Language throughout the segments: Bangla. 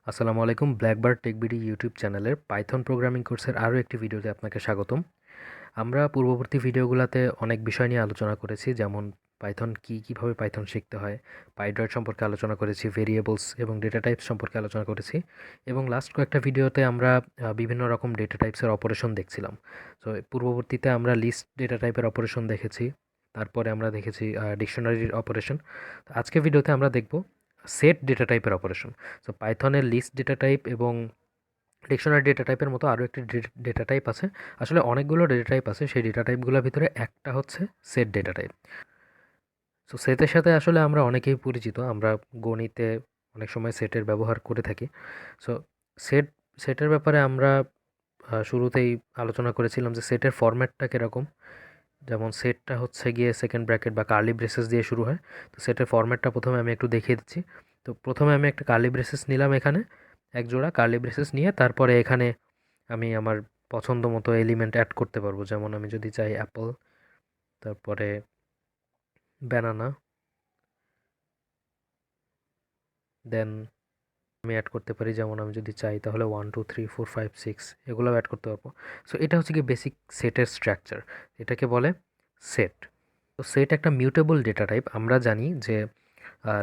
আসসালামু আলাইকুম। ব্ল্যাকবার্ড টেকবিডি ইউটিউব চ্যানেলের পাইথন প্রোগ্রামিং কোর্সের আরও একটি ভিডিওতে আপনাকে স্বাগতম। আমরা পূর্ববর্তী ভিডিওগুলোতে অনেক বিষয় নিয়ে আলোচনা করেছি, যেমন পাইথন কী, কীভাবে পাইথন শিখতে হয়, পাইড্রয়েড সম্পর্কে আলোচনা করেছি, ভেরিয়েবলস এবং ডেটা টাইপস সম্পর্কে আলোচনা করেছি এবং লাস্ট কয়েকটা ভিডিওতে আমরা বিভিন্ন রকম ডেটা টাইপসের অপারেশন দেখছিলাম। তো পূর্ববর্তীতে আমরা লিস্ট ডেটা টাইপের অপারেশন দেখেছি, তারপরে আমরা দেখেছি ডিকশনারির অপারেশন। আজকে ভিডিওতে আমরা দেখব সেট ডেটা টাইপের অপারেশন। সো পাইথনের লিস্ট ডেটা টাইপ এবং ডিকশনারি ডেটা টাইপের মতো আরও একটি ডেটা টাইপ আছে। আসলে অনেকগুলো ডেটা টাইপ আছে, সেই ডেটা টাইপগুলোর ভিতরে একটা হচ্ছে সেট ডেটা টাইপ। সো সেটের সাথে আসলে আমরা অনেকেই পরিচিত, আমরা গণিতে অনেক সময় সেটের ব্যবহার করে থাকি। সো সেট সেটের ব্যাপারে আমরা শুরুতেই আলোচনা করেছিলাম যে সেটের ফরম্যাটটা কীরকম। যেমন সেটটা হচ্ছে গিয়ে সেকেন্ড ব্র্যাকেট বা কার্লি ব্রেসেস দিয়ে শুরু হয়। তো সেটের ফরম্যাটটা প্রথমে আমি একটু দেখিয়ে দিচ্ছি। তো প্রথমে আমি একটা কার্লি ব্রেসেস নিলাম, এখানে এক জোড়া কার্লি ব্রেসেস নিয়ে তারপরে এখানে আমি আমার পছন্দ মতো এলিমেন্ট অ্যাড করতে পারবো। যেমন আমি যদি চাই অ্যাপল, তারপরে ব্যানানা, দেন আমি অ্যাড করতে পারি। যেমন আমি যদি চাই তাহলে 1 2 3 4 5 6 এগুলোও অ্যাড করতে পারবো। সো এটা হচ্ছে কি বেসিক সেটের স্ট্রাকচার, এটাকে বলে সেট। তো সেট একটা মিউটেবল ডেটা টাইপ। আমরা জানি যে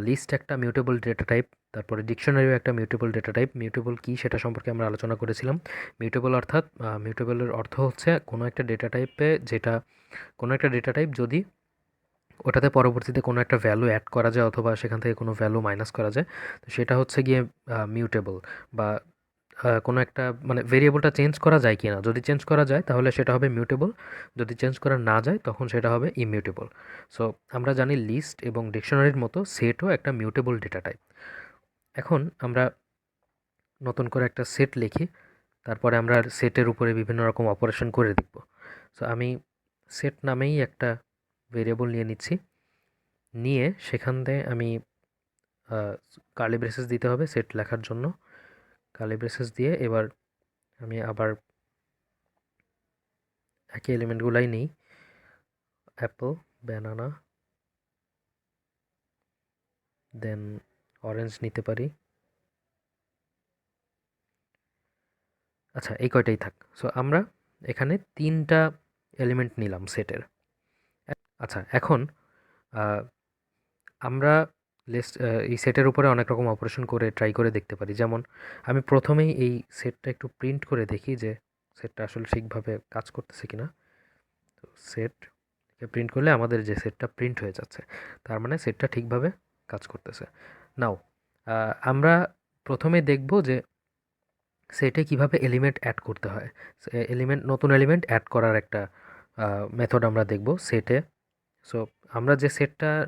লিস্ট একটা মিউটেবল ডেটা টাইপ, তারপরে ডিকশনারিও একটা মিউটেবল ডেটা টাইপ। মিউটেবল কী সেটা সম্পর্কে আমরা আলোচনা করেছিলাম। মিউটেবল অর্থাৎ মিউটেবলের অর্থ হচ্ছে কোনো একটা ডেটা টাইপে কোনো একটা ডেটা টাইপ যদি ওটাতে পরবর্তীতে কোনো একটা ভ্যালু অ্যাড করা যায় অথবা সেখান থেকে কোনো ভ্যালু মাইনাস করা যায়, তো সেটা হচ্ছে গিয়ে মিউটেবল। বা কোনো একটা মানে ভেরিয়েবলটা চেঞ্জ করা যায় কি না, যদি চেঞ্জ করা যায় তাহলে সেটা হবে মিউটেবল, যদি চেঞ্জ করা না যায় তখন সেটা হবে ইমিউটেবল। সো আমরা জানি লিস্ট এবং ডিকশনারির মতো সেটও একটা মিউটেবল ডেটা টাইপ। এখন আমরা নতুন করে একটা সেট লিখি, তারপরে আমরা সেটের উপরে বিভিন্ন রকম অপারেশন করে দেখব। সো আমি সেট নামেই একটা ভেরিয়েবল নিয়ে নিচ্ছি, নিয়ে সেখান থেকে আমি কার্লি ব্রেসেস দিতে হবে সেট লেখার জন্য। কার্লি ব্রেসেস দিয়ে এবার আমি আবার একই এলিমেন্টগুলাই নিই, অ্যাপল, ব্যানানা, দেন অরেঞ্জ নিতে পারি। আচ্ছা, এই কয়টাই থাক। সো আমরা এখানে 3টা এলিমেন্ট নিলাম সেটের। আচ্ছা, এখন আমরা এই সেটের উপরে অনেক রকম অপারেশন করে ট্রাই করে দেখতে পারি। যেমন আমি প্রথমেই এই সেটটা একটু প্রিন্ট করে দেখি যে সেটটা আসলে ঠিকভাবে কাজ করতেছে কিনা। তো সেটকে প্রিন্ট করলে আমাদের যে সেটটা প্রিন্ট হয়ে যাচ্ছে, তার মানে সেটটা ঠিকভাবে কাজ করতেছে। নাও আমরা প্রথমে দেখব যে সেটে কিভাবে এলিমেন্ট অ্যাড করতে হয়। নতুন এলিমেন্ট অ্যাড করার একটা মেথড আমরা দেখব সেটে। সো আমরা যে সেটটার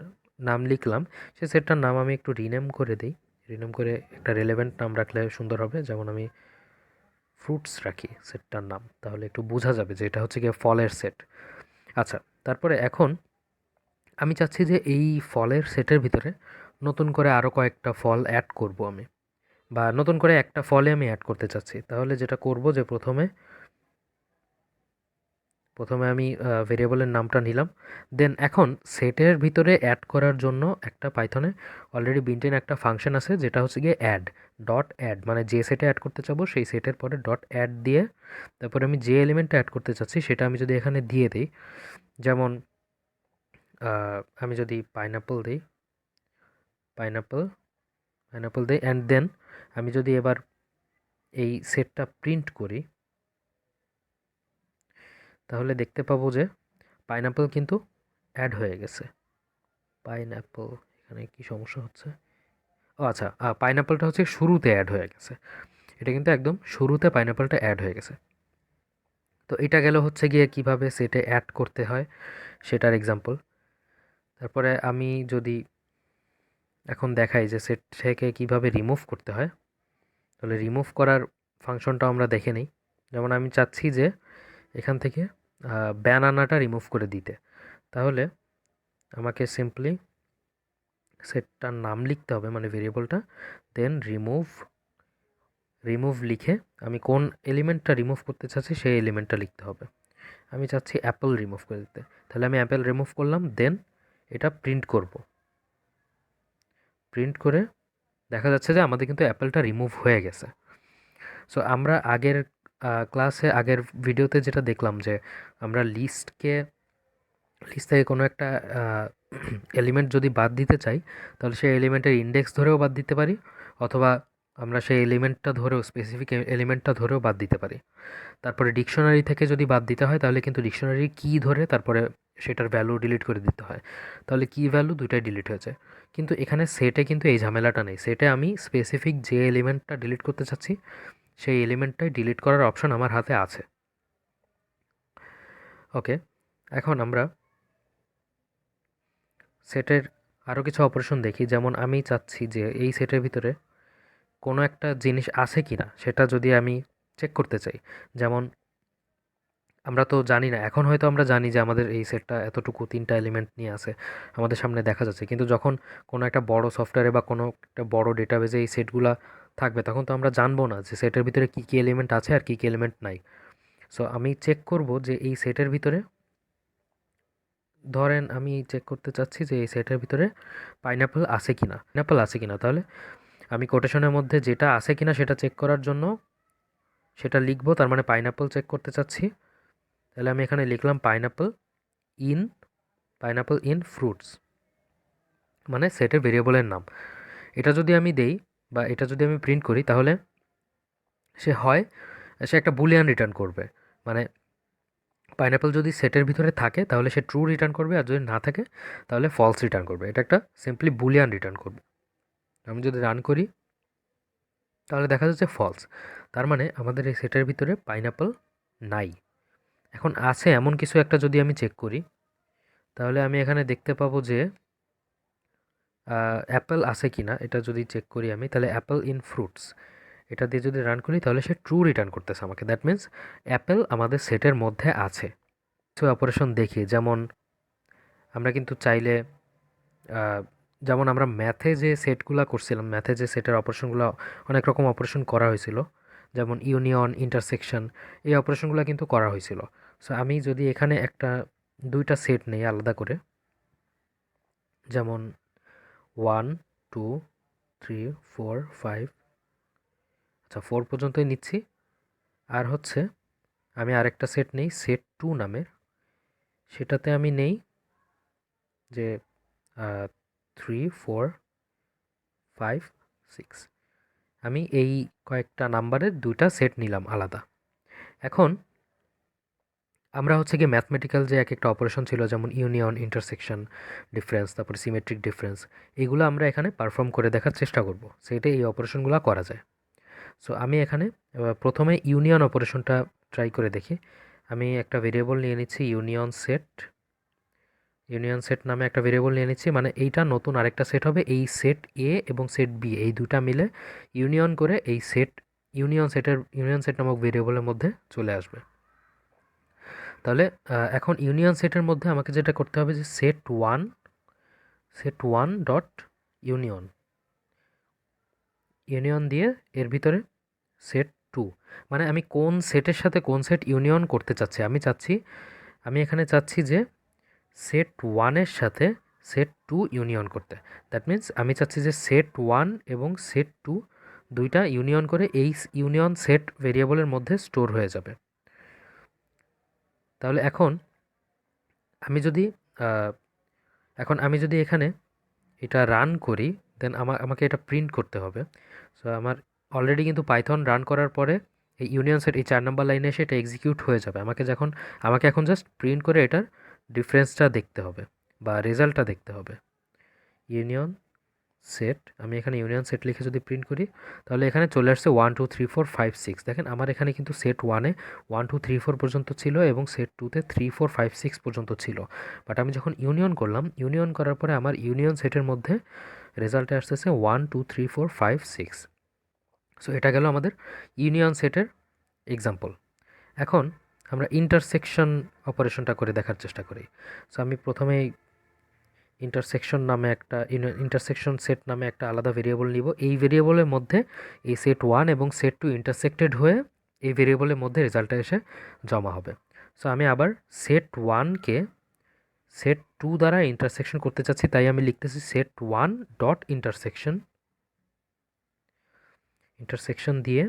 নাম লিখলাম, সেই সেটটার নাম আমি একটু রিনেম করে দিই। রিনেম করে একটা রেলেভেন্ট নাম রাখলে সুন্দর হবে। যেমন আমি ফ্রুটস রাখি সেটটার নাম, তাহলে একটু বোঝা যাবে যে এটা হচ্ছে গিয়ে ফলের সেট। আচ্ছা, তারপরে এখন আমি চাচ্ছি যে এই ফলের সেটের ভিতরে নতুন করে আরও কয়েকটা ফল অ্যাড করব আমি, বা নতুন করে একটা ফলে আমি অ্যাড করতে চাচ্ছি। তাহলে যেটা করব যে প্রথমে আমি ভেরিয়েবলের নামটা নিলাম। দেন এখন সেটের ভিতরে অ্যাড করার জন্য একটা পাইথনে অলরেডি বিল্ট-ইন একটা ফাংশন আছে, যেটা হচ্ছে গিয়ে অ্যাড, ডট অ্যাড। মানে যে সেটে অ্যাড করতে চাবো সেই সেটের পরে ডট অ্যাড দিয়ে তারপরে আমি যে এলিমেন্টটা অ্যাড করতে চাচ্ছি সেটা আমি যদি এখানে দিয়ে দিই, যেমন আমি যদি পাইনাপল দিই, পাইনাপল পাইনাপল দিই অ্যান্ড দেন আমি যদি এবার এই সেটটা প্রিন্ট করি, তাহলে দেখতে পাবো যে পাইনাপল কিন্তু অ্যাড হয়ে গেছে। পাইনঅ্যাপল, এখানে কি সমস্যা হচ্ছে? ও আচ্ছা, পাইনঅ্যাপলটা হচ্ছে শুরুতে অ্যাড হয়ে গেছে। এটা কিন্তু একদম শুরুতে পাইনঅ্যাপলটা অ্যাড হয়ে গেছে। তো এটা গেল হচ্ছে গিয়ে কিভাবে সেটে অ্যাড করতে হয় সেটার এক্সাম্পল। তারপরে আমি যদি এখন দেখাই যে সেট থেকে কিভাবে রিমুভ করতে হয়, তাহলে রিমুভ করার ফাংশনটাও আমরা দেখে নিই। যেমন আমি চাচ্ছি যে এখান থেকে ব্যানানাটা রিমুভ করে দিতে, তাহলে আমাকে সিম্পলি সেটটার নাম লিখতে হবে, মানে ভেরিয়েবলটা, দেন রিমুভ লিখে আমি কোন এলিমেন্টটা রিমুভ করতে চাচ্ছি সেই এলিমেন্টটা লিখতে হবে। আমি চাচ্ছি অ্যাপল রিমুভ করে দিতে, তাহলে আমি অ্যাপেল রিমুভ করলাম, দেন এটা প্রিন্ট করব। প্রিন্ট করে দেখা যাচ্ছে যে আমাদের কিন্তু অ্যাপেলটা রিমুভ হয়ে গেছে। সো আমরা আগের ক্লাসে আগের ভিডিওতে যেটা দেখলাম যে আমরা লিস্ট থেকে কোনো একটা এলিমেন্ট যদি বাদ দিতে চাই তাহলে সেই এলিমেন্টের ইন্ডেক্স ধরেও বাদ দিতে পারি, অথবা আমরা সেই এলিমেন্টটা ধরেও স্পেসিফিক এলিমেন্টটা ধরেও বাদ দিতে পারি। তারপরে ডিকশনারি থেকে যদি বাদ দিতে হয় তাহলে কিন্তু ডিকশনারি কি ধরে তারপরে সেটার ভ্যালু ডিলিট করে দিতে হয়, তাহলে কি ভ্যালু দুইটাই ডিলিট হয়ে যায়। কিন্তু এখানে সেটে কিন্তু এই ঝামেলাটা নেই। সেটে আমি স্পেসিফিক যে এলিমেন্টটা ডিলিট করতে চাচ্ছি সেই এলিমেন্টটাই ডিলিট করার অপশন আমার হাতে আছে। ওকে, এখন আমরা সেটের আরও কিছু অপারেশন দেখি। যেমন আমি চাচ্ছি যে এই সেটের ভিতরে কোনো একটা জিনিস আছে কি না সেটা যদি আমি চেক করতে চাই। যেমন আমরা তো জানি না, এখন হয়তো আমরা জানি যে আমাদের এই সেটটা এতটুকু 3টা এলিমেন্ট নিয়ে আছে, আমাদের সামনে দেখা যাচ্ছে। কিন্তু যখন কোনো একটা বড় সফটওয়্যারে বা কোনো একটা বড় ডেটাবেজে এই সেটগুলা থাকবে তখন তো আমরা জানবো না যে সেটের ভিতরে কী কী এলিমেন্ট আছে আর কী কী এলিমেন্ট নাই। সো আমি চেক করব যে এই সেটের ভিতরে, ধরেন আমি চেক করতে চাচ্ছি যে এই সেটের ভিতরে পাইনাপল আছে কিনা, তাহলে আমি কোটেশনের মধ্যে যেটা আছে কিনা সেটা চেক করার জন্য সেটা লিখবো। তার মানে পাইনাপল চেক করতে চাচ্ছি, তাহলে আমি এখানে লিখলাম ইন পাইনাপল ইন ফ্রুটস, মানে সেটের ভেরিয়েবলের নাম। এটা যদি আমি দেই বা এটা যদি আমি প্রিন্ট করি তাহলে সে একটা বুলিয়ান রিটার্ন করবে। মানে পাইনাপল যদি সেটের ভিতরে থাকে তাহলে সে ট্রু রিটার্ন করবে, আর যদি না থাকে তাহলে ফলস রিটার্ন করবে। এটা একটা সিম্পলি বুলিয়ান রিটার্ন করবে। আমি যদি রান করি তাহলে দেখা যাচ্ছে ফলস। তার মানে আমাদের এই সেটের ভিতরে পাইনাপল নাই। এখন আছে এমন কিছু একটা যদি আমি চেক করি তাহলে আমি এখানে দেখতে পাবো যে অ্যাপেল আছে কি না এটা যদি চেক করি আমি, তাহলে অ্যাপেল ইন ফ্রুটস এটা দিয়ে যদি রান করি তাহলে সে ট্রু রিটার্ন করতেছে আমাকে। দ্যাট মিন্স অ্যাপেল আমাদের সেটের মধ্যে আছে। কিছু অপারেশন দেখি, যেমন আমরা কিন্তু চাইলে যেমন আমরা ম্যাথে যে সেটগুলো করছিলাম, ম্যাথে যে সেটের অপারেশনগুলো অনেক রকম অপারেশন করা হয়েছিল, যেমন ইউনিয়ন, ইন্টারসেকশন, এই অপারেশনগুলো কিন্তু করা হয়েছিল। সো আমি যদি এখানে দুইটা সেট নেই আলাদা করে, যেমন 1 2 3 4 5, আচ্ছা 4 পর্যন্তই নিচ্ছি। আর হচ্ছে আমি আরেকটা সেট নেই সেট 2 নামের, সেটাতে আমি নেই যে 3 4 5 6। আমি এই কয়েকটা নাম্বারের দুইটা সেট নিলাম আলাদা। এখন আমরা হচ্ছে গিয়ে ম্যাথমেটিক্যাল যে এক একটা অপারেশন ছিল, যেমন ইউনিয়ন, ইন্টারসেকশন, ডিফারেন্স, তারপরে সিমেট্রিক ডিফারেন্স, এগুলো আমরা এখানে পারফর্ম করে দেখার চেষ্টা করব সেটা এই অপারেশনগুলো করা যায়। সো আমি এখানে প্রথমে ইউনিয়ন অপারেশনটা ট্রাই করে দেখি। আমি একটা ভেরিয়েবল নিয়ে নিচ্ছি ইউনিয়ন সেট নামে একটা ভেরিয়েবল নিয়ে নিচ্ছি, মানে এইটা নতুন আরেকটা সেট হবে। এই সেট এ এবং সেট বি এই দুটা মিলে ইউনিয়ন করে এই ইউনিয়ন সেট নামক ভেরিয়েবলের মধ্যে চলে আসবে। তাহলে এখন ইউনিয়ন সেটের মধ্যে আমাকে যেটা করতে হবে যে সেট ওয়ান ডট ইউনিয়ন দিয়ে এর ভিতরে সেট 2, মানে আমি কোন সেটের সাথে কোন সেট ইউনিয়ন করতে চাচ্ছি। আমি এখানে চাচ্ছি যে সেট 1-এর সাথে সেট 2 ইউনিয়ন করতে। দ্যাট মিন্স আমি চাচ্ছি যে সেট 1 এবং সেট 2 দুইটা ইউনিয়ন করে এই ইউনিয়ন সেট ভেরিয়েবলের মধ্যে স্টোর হয়ে যাবে। তাহলে আমি যদি আহ, আমি যদি এখানে এটা রান করি, দেন আমাকে এটা প্রিন্ট করতে হবে। সো আমার অলরেডি কিন্তু পাইথন রান করার পরে এই ইউনিয়ন সেট এই 4 নম্বর লাইনে এসে এটা এক্সিকিউট হয়ে যাবে। আমাকে এখন জাস্ট প্রিন্ট করে এটার ডিফারেন্সটা দেখতে হবে বা রেজাল্টটা দেখতে হবে। ইউনিয়ন সেট, আমি এখানে ইউনিয়ন সেট লিখে যদি প্রিন্ট করি তাহলে এখানে চলে আসছে 1 2 3 4 5 6। দেখেন আমার এখানে কিন্তু সেট 1-এ 1 2 3 4 পর্যন্ত ছিল এবং সেট 2-তে 3 4 5 6 পর্যন্ত ছিল। বাট আমি যখন ইউনিয়ন করলাম, ইউনিয়ন করার পরে আমার ইউনিয়ন সেটের মধ্যে রেজাল্টে আসতেছে 1 2 3 4 5 6। সো এটা গেল আমাদের ইউনিয়ন সেটের এক্সাম্পল। এখন আমরা ইন্টারসেকশন অপারেশনটা করে দেখার চেষ্টা করি। সো আমি প্রথমেই ইন্টারসেকশন সেট নামে একটা আলাদা ভেরিয়েবল নিব। এই ভেরিয়েবলের মধ্যে এই সেট 1 এবং সেট 2 ইন্টারসেক্টেড হয়ে এই ভেরিয়েবলের মধ্যে রেজাল্টটা এসে জমা হবে। সো আমি আবার সেট 1-কে সেট 2 দ্বারা ইন্টারসেকশন করতে চাচ্ছি, তাই আমি লিখতেছি সেট 1 ডট ইন্টারসেকশন ইন্টারসেকশন দিয়ে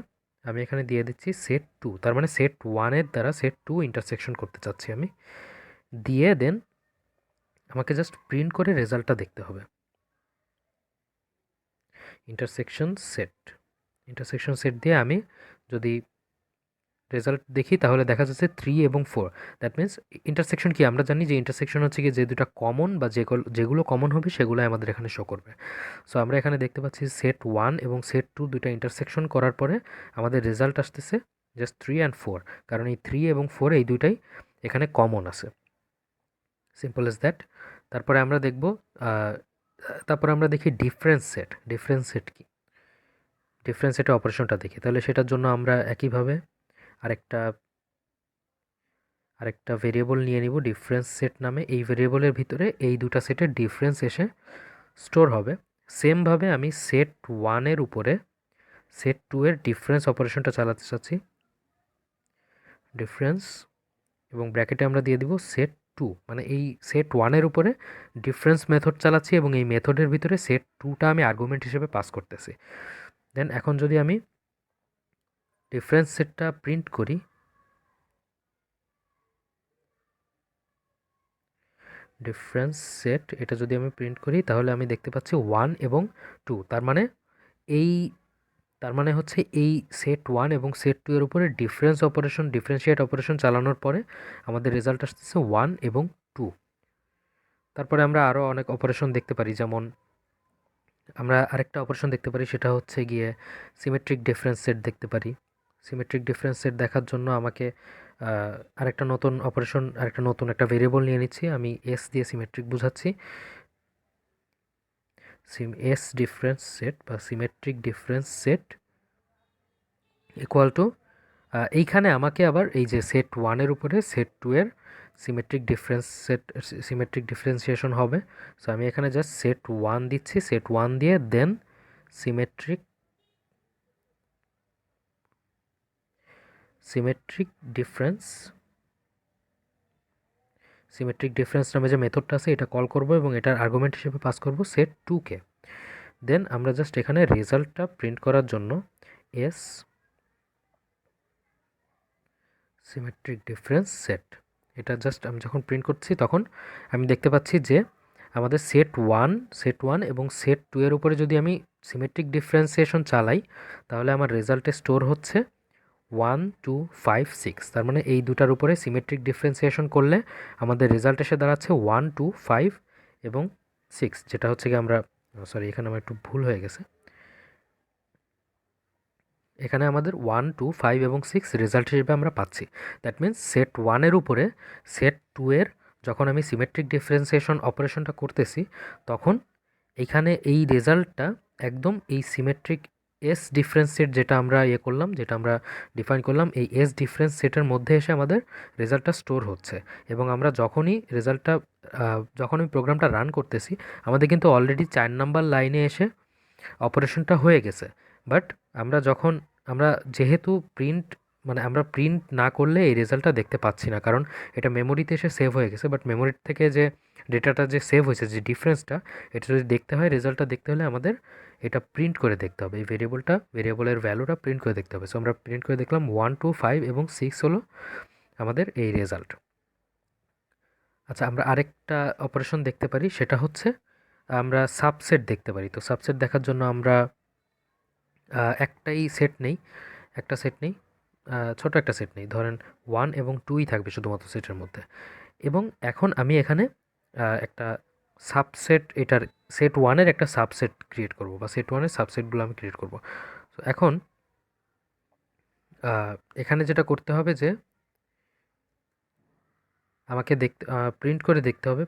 আমি এখানে দিয়ে দিচ্ছি সেট 2, তার মানে সেট 1-এর দ্বারা সেট 2 ইন্টারসেকশন করতে চাচ্ছি আমি। দিয়ে দেন আমাকে জাস্ট প্রিন্ট করে রেজাল্টটা দেখতে হবে। ইন্টারসেকশন সেট, ইন্টারসেকশন সেট দিয়ে আমি যদি রেজাল্ট দেখি তাহলে দেখা যাচ্ছে 3 এবং 4। দ্যাট মিন্স ইন্টারসেকশন কি, আমরা জানি যে ইন্টারসেকশন হচ্ছে কি যে দুটা কমন বা যেগুলো কমন হবে সেগুলোই আমাদের এখানে শো করবে। সো আমরা এখানে দেখতে পাচ্ছি সেট 1 এবং সেট 2 দুইটা ইন্টারসেকশন করার পরে আমাদের রেজাল্ট আসতেছে জাস্ট 3 অ্যান্ড 4, কারণ এই 3 এবং 4 এই দুইটাই এখানে কমন আছে। Simple as that. তারপরে আমরা দেখব তারপরে আমরা দেখি ডিফারেন্স সেট। ডিফারেন্স সেট কি, ডিফারেন্স সেটের অপারেশনটা দেখি। তাহলে সেটার জন্য আমরা একইভাবে আরেকটা আরেকটা ভেরিয়েবল নিয়ে নিব ডিফারেন্স সেট নামে। এই ভেরিয়েবলের ভিতরে এই দুটা সেটের ডিফারেন্স এসে স্টোর হবে। সেমভাবে আমি সেট 1-এর উপরে সেট 2-এর ডিফারেন্স অপারেশনটা চালাতে চাচ্ছি। ডিফারেন্স এবং ব্র্যাকেটে আমরা দিয়ে দিব সেট 2, মানে এই সেট 1-এর উপরে ডিফারেন্স মেথড চালাচ্ছি এবং এই মেথডের ভিতরে সেট 2টা আমি আর্গুমেন্ট হিসেবে পাস করতেছি। দেন এখন যদি আমি ডিফারেন্স সেটটা প্রিন্ট করি, ডিফারেন্স সেট এটা যদি আমি প্রিন্ট করি তাহলে আমি দেখতে পাচ্ছি 1 এবং 2। এই তার মানে হচ্ছে এই সেট 1 এবং সেট 2 এর উপরে ডিফারেন্সিয়েট অপারেশন চালানোর পরে আমাদের রেজাল্ট আসতেছে 1 এবং 2। তারপরে আমরা আরও অনেক অপারেশন দেখতে পারি, যেমন আমরা আরেকটা অপারেশন দেখতে পারি সেটা হচ্ছে গিয়ে সিমেট্রিক ডিফারেন্স সেট দেখতে পারি। সিমেট্রিক ডিফারেন্স সেট দেখার জন্য আমাকে আরেকটা নতুন অপারেশন, আরেকটা নতুন একটা ভেরিয়েবল নিয়ে নিচ্ছি। আমি এস দিয়ে সিমেট্রিক বুঝাচ্ছি। এস ডিফারেন্স সেট বা symmetric difference set equal to এইখানে আমাকে আবার এই যে সেট 1-এর উপরে সেট 2-এর সিমেট্রিক ডিফারেন্সিয়েশন হবে। সো আমি এখানে জাস্ট সেট 1 দিচ্ছি, সেট 1 দিয়ে দেন সিমেট্রিক ডিফারেন্স নামে যে মেথডটা আছে এটা কল করব এবং এটার আর্গুমেন্ট হিসেবে পাস করব সেট 2-কে। দেন আমরা জাস্ট এখানে রেজাল্টটা প্রিন্ট করার জন্য এস সিমেট্রিক ডিফারেন্স সেট, এটা জাস্ট আমি যখন প্রিন্ট করছি তখন আমি দেখতে পাচ্ছি যে আমাদের সেট 1 এবং সেট 2 এর উপরে যদি আমি সিমেট্রিক ডিফারেন্সিয়েশন চালাই তাহলে আমার রেজাল্টে স্টোর হচ্ছে 1 2 5 6। তার মানে এই দুটার উপরে সিমেট্রিক ডিফারেন্সিয়েশন করলে আমাদের রেজাল্ট এসে দাঁড়াচ্ছে 1 2 5 এবং 6, যেটা হচ্ছে কি আমরা সরি এখানে আমার একটু ভুল হয়ে গেছে। এখানে আমাদের 1 2 5 এবং 6 রেজাল্ট হিসেবে আমরা পাচ্ছি। দ্যাট মিন্স সেট 1-এর উপরে সেট 2-এর যখন আমি সিমেট্রিক ডিফারেন্সিয়েশন অপারেশনটা করতেছি তখন এইখানে এই রেজাল্টটা একদম এই সিমেট্রিক এস ডিফারেন্স সেট যেটা আমরা করলাম, যেটা আমরা ডিফাইন করলাম, এই এস ডিফারেন্স সেটের মধ্যে এসে আমাদের রেজাল্টটা স্টোর হচ্ছে। এবং আমরা যখনই যখন আমি প্রোগ্রামটা রান করতেছি আমাদের কিন্তু অলরেডি 4 নাম্বার লাইনে এসে অপারেশনটা হয়ে গেছে। বাট আমরা যেহেতু আমরা প্রিন্ট না করলে এই রেজাল্টটা দেখতে পাচ্ছি না, কারণ এটা মেমোরিতে এসে সেভ হয়ে গেছে। বাট মেমোরির থেকে যে ডেটাটা যে সেভ হয়েছে, যে ডিফারেন্সটা, এটা যদি দেখতে হয়, রেজাল্টটা দেখতে হলে আমাদের এটা প্রিন্ট করে দেখতে হবে। এই ভেরিয়েবলের ভ্যালুটা প্রিন্ট করে দেখতে হবে। সো আমরা প্রিন্ট করে দেখলাম 1 2 5 এবং 6 হলো আমাদের এই রেজাল্ট। আচ্ছা, আমরা আরেকটা অপারেশন দেখতে পারি, সেটা হচ্ছে আমরা সাবসেট দেখতে পারি। তো সাবসেট দেখার জন্য আমরা একটা সেট নেই, ছোট একটা সেট নেই, ধরেন 1 এবং 2ই থাকবে শুধুমাত্র সেটের মধ্যে। এবং এখন আমি এখানে একটা সাবসেট, এটার সেট 1-এর একটা সাবসেট ক্রিয়েট করব, বা সেট 1-এর সাবসেটগুলো আমি ক্রিয়েট করব। তো এখন এখানে যেটা করতে হবে যে আমাকে প্রিন্ট করে দেখতে হবে।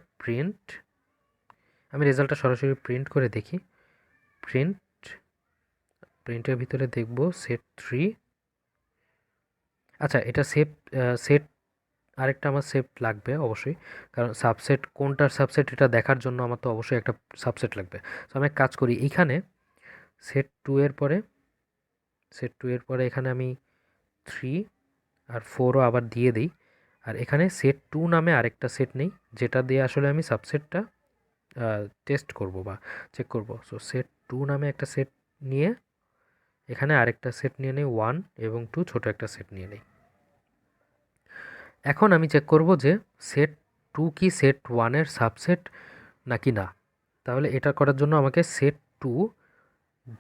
আমি রেজাল্টটা সরাসরি প্রিন্ট করে দেখি। প্রিন্টের ভিতরে দেখব সেট 3। আচ্ছা, এটা সেট আরেকটা আমার সেট লাগবে অবশ্যই, কারণ কোনটার সাবসেট এটা দেখার জন্য আমার তো অবশ্যই একটা সাবসেট লাগবে। তো আমি এক কাজ করি, এইখানে সেট 2 এর পরে এখানে আমি 3 আর 4ও আবার দিয়ে দিই। আর এখানে সেট 2 নামে আরেকটা সেট নেই, যেটা দিয়ে আসলে আমি সাবসেটটা টেস্ট করব বা চেক করব। সো সেট 2 নামে একটা সেট নিয়ে এখানে আরেকটা সেট নিয়ে নিই 1 এবং 2 ছোট একটা সেট নিয়ে নিই। এখন আমি চেক করব যে সেট 2 কি সেট 1 এর সাবসেট নাকি না। তাহলে এটা করার জন্য আমাকে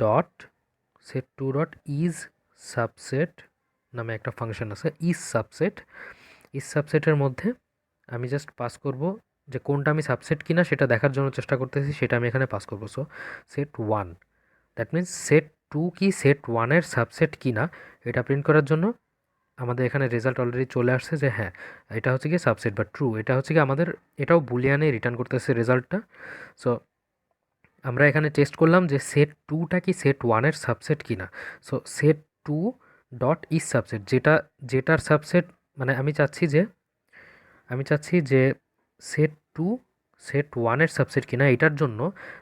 dot set2 dot is subset নামে একটা ফাংশন আছে। ইজ সাবসেটের মধ্যে আমি জাস্ট পাস করব যে কোনটা আমি সাবসেট কিনা সেটা দেখার জন্য চেষ্টা করতেছি, সেটা আমি এখানে পাস করব। So set1, that means set2 কি set1 এর সাবসেট কিনা এটা প্রিন্ট করার জন্য আমাদের এখানে রেজাল্ট অলরেডি চলে আসছে যে হ্যাঁ এটা হচ্ছে কি সাবসেট বা ট্রু। এটা হচ্ছে কি আমাদের এটাও বুলিয়ানে রিটার্ন করতেছে রেজাল্টটা। সো আমরা এখানে টেস্ট করলাম যে set2টা কি set1 এর সাবসেট কিনা। So set2 dot is subset, যেটার সাবসেট মানে আমি চাচ্ছি যে set2 set1 এর সাবসেট কিনা এটার জন্য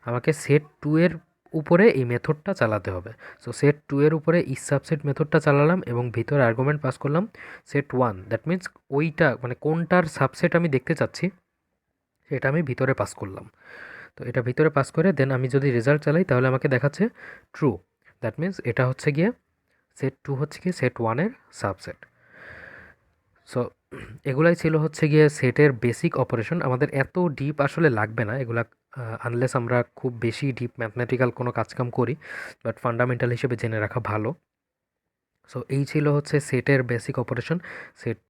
আমাকে set2 এর উপরে এই মেথডটা চালাতে হবে। সো set2 এর উপরে ইজ সাবসেট মেথডটা চালালাম এবং ভিতরে আর্গুমেন্ট পাস করলাম set1, দ্যাট মিন্স ওইটা মানে কোনটার সাবসেট আমি দেখতে চাচ্ছি সেটা আমি ভিতরে পাস করলাম। তো এটা ভিতরে পাস করে দেন আমি যদি রেজাল্ট চালাই তাহলে আমাকে দেখাচ্ছে ট্রু, দ্যাট মিন্স এটা হচ্ছে গিয়ে set2 হচ্ছে গিয়ে set1 এর সাবসেট। সো এগুলাই ছিল হচ্ছে গিয়ে সেটের বেসিক অপারেশন। আমাদের এত ডিপ আসলে লাগবে না এগুলা, আনলেস আমরা খুব বেশি ডিপ ম্যাথমেটিক্যাল কোনো কাজকাম করি, বাট ফান্ডামেন্টাল হিসেবে জেনে রাখা ভালো। সো এই ছিল হচ্ছে সেটের বেসিক অপারেশন। সেট